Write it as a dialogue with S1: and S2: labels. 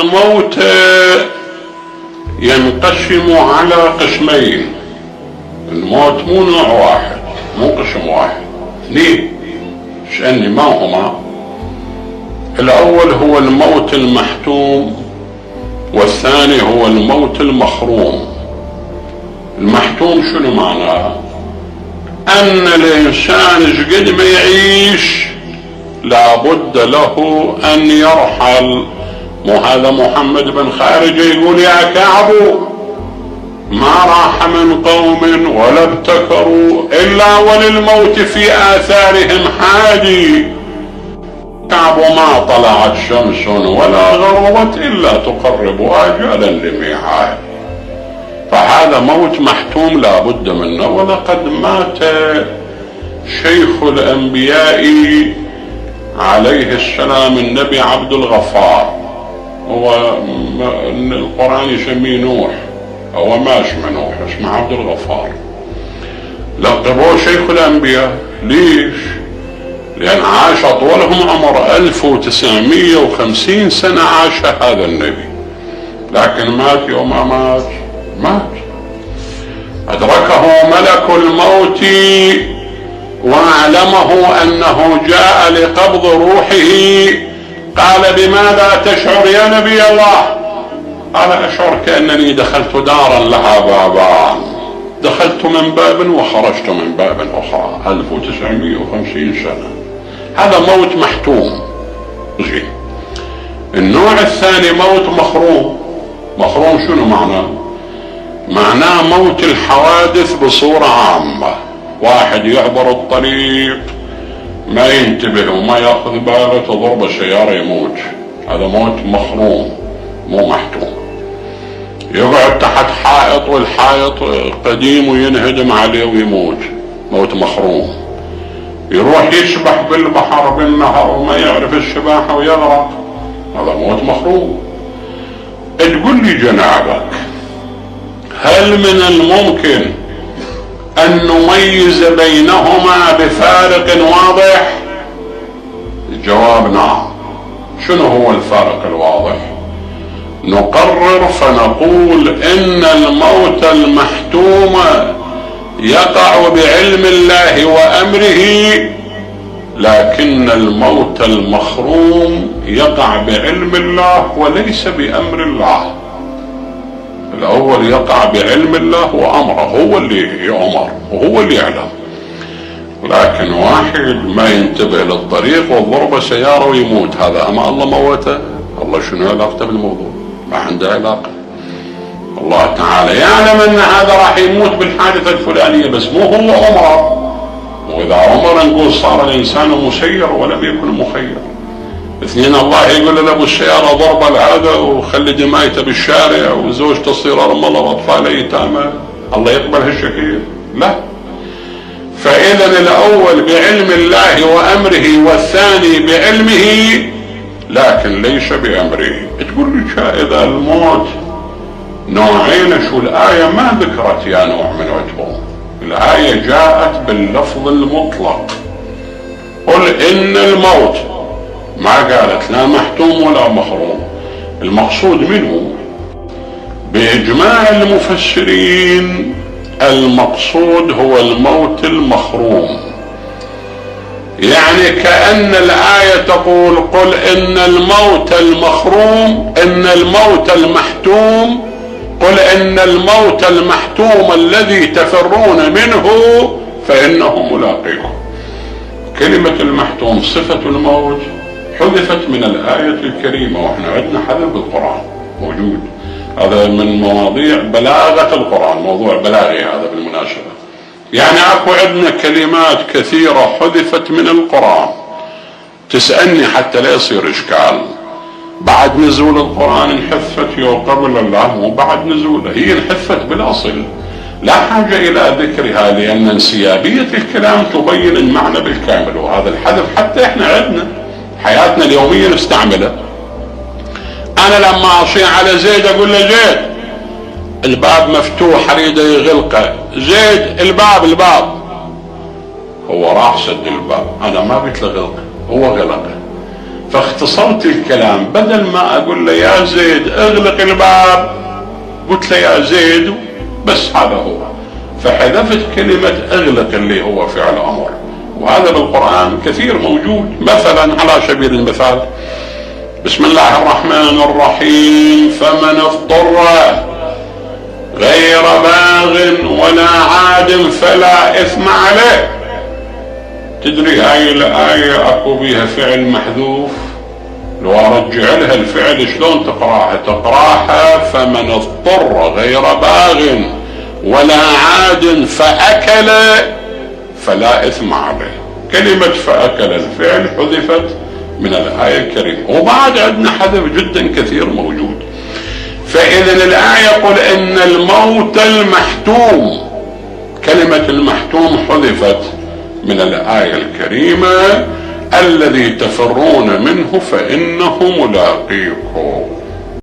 S1: الموت ينقسم على قسمين. الموت مو نوع واحد، مو قسم واحد، اثنين. اسألني ما هما؟ الأول هو الموت المحتوم، والثاني هو الموت المخروم. المحتوم شنو معناه؟ أن الإنسان قد ما يعيش لابد له أن يرحل. مو هذا محمد بن خارجة يقول يا كعب ما راح من قوم ولا ابتكروا إلا وللموت في آثارهم حادي. كعب ما طلعت شمس ولا غربت إلا تقرب آجالا لميعاد. فهذا موت محتوم لا بد منه. ولقد مات شيخ الأنبياء عليه السلام النبي عبد الغفار، هو القرآن يسميه نوح، هو ما اسمه نوح، اسمه عبد الغفار. لقبوه شيخ الأنبياء. ليش؟ لأن عاش طولهم عمر 1950 سنة عاش هذا النبي، لكن مات يوم مات أدركه ملك الموت وأعلمه أنه جاء لقبض روحه. قال بماذا تشعر يا نبي الله؟ قال أشعر كأنني دخلت دارا لها بابان، دخلت من باب وخرجت من باب أخرى. 1950 سنة. هذا موت محتوم. النوع الثاني موت مخروم. مخروم شنو معناه؟ معناه موت الحوادث بصورة عامة. واحد يعبر الطريق ما ينتبه وما ياخذ باله، تضرب السيارة يموت. هذا موت مخروم مو محتوم. يقعد تحت حائط والحائط قديم وينهدم عليه ويموت، موت مخروم. يروح يسبح بالبحر بالنهر وما يعرف السباحة ويغرق، هذا موت مخروم. تقول لي جنابك هل من الممكن أن نميز بينهما بفارق واضح؟ الجواب نعم. شنو هو الفارق الواضح؟ نقرر فنقول إن الموت المحتوم يقع بعلم الله وأمره، لكن الموت المخروم يقع بعلم الله وليس بأمر الله. الأول يقع بعلم الله وأمره، هو اللي يأمر وهو اللي يعلم. لكن واحد ما ينتبه للطريق والضربة سيارة ويموت، هذا أما الله موته؟ الله شنو علاقته بالموضوع؟ ما عنده علاقة. الله تعالى يعلم أن هذا راح يموت بالحادثة الفلانية، بس مو هو أمره. وإذا أمر نقول صار الإنسان مسير ولم يكن مخير. اثنين الله يقول لأبو السيارة ضربة لهذا وخلي دمايته بالشارع وزوجته تصير أرملة وأطفال يتامى، الله يقبل هالشكل؟ لا. فإذا الأول بعلم الله وأمره والثاني بعلمه لكن ليس بأمره. تقول لي إذا الموت نوعين شو الآية ما ذكرت يا نوع من عتبه؟ الآية جاءت باللفظ المطلق. قل إن الموت، ما قالت لا محتوم ولا مخروم. المقصود منه بإجماع المفسرين المقصود هو الموت المخروم. يعني كأن الآية تقول قل إن الموت المخروم، إن الموت المحتوم، قل إن الموت المحتوم الذي تفرون منه فإنه ملاقيكم. كلمة المحتوم صفة الموت حذفت من الآية الكريمة، وإحنا عندنا حذف بالقرآن موجود. هذا من مواضيع بلاغة القرآن، موضوع بلاغي هذا بالمناسبة. يعني اكو عندنا كلمات كثيرة حذفت من القرآن. تسألني حتى لا يصير إشكال، بعد نزول القرآن انحذفت يو قبل الله وبعد نزوله، هي انحذفت بالأصل، لا حاجة إلى ذكرها، لأن انسيابية الكلام تبين المعنى بالكامل. وهذا الحذف حتى احنا عندنا حياتنا اليومية نستعمله. أنا لما أصيح على زيد أقول له زيد الباب مفتوح أريد يغلقه، زيد الباب، هو راح سد الباب، أنا ما قلت له غلقه، هو غلقه. فاختصرت الكلام، بدل ما اقول له يا زيد اغلق الباب، قلت له يا زيد بس، هذا هو. فحذفت كلمة اغلق اللي هو فعل امر. وهذا بالقرآن كثير موجود. مثلا على سبيل المثال بسم الله الرحمن الرحيم فمن اضطر غير باغ ولا عاد فلا اثم عليه. تدري هاي الآية اكو بيها فعل محذوف، لو ارجع لها الفعل شلون تقراها؟ تقراها فمن اضطر غير باغ ولا عاد فأكل فلا اثم عليه. كلمة فأكل الفعل حذفت من الآية الكريمة. وبعد عندنا حذف جدا كثير موجود. فإذا الآية يقول إن الموت المحتوم، كلمة المحتوم حذفت من الآية الكريمة الذي تفرون منه فإنه ملاقيكم.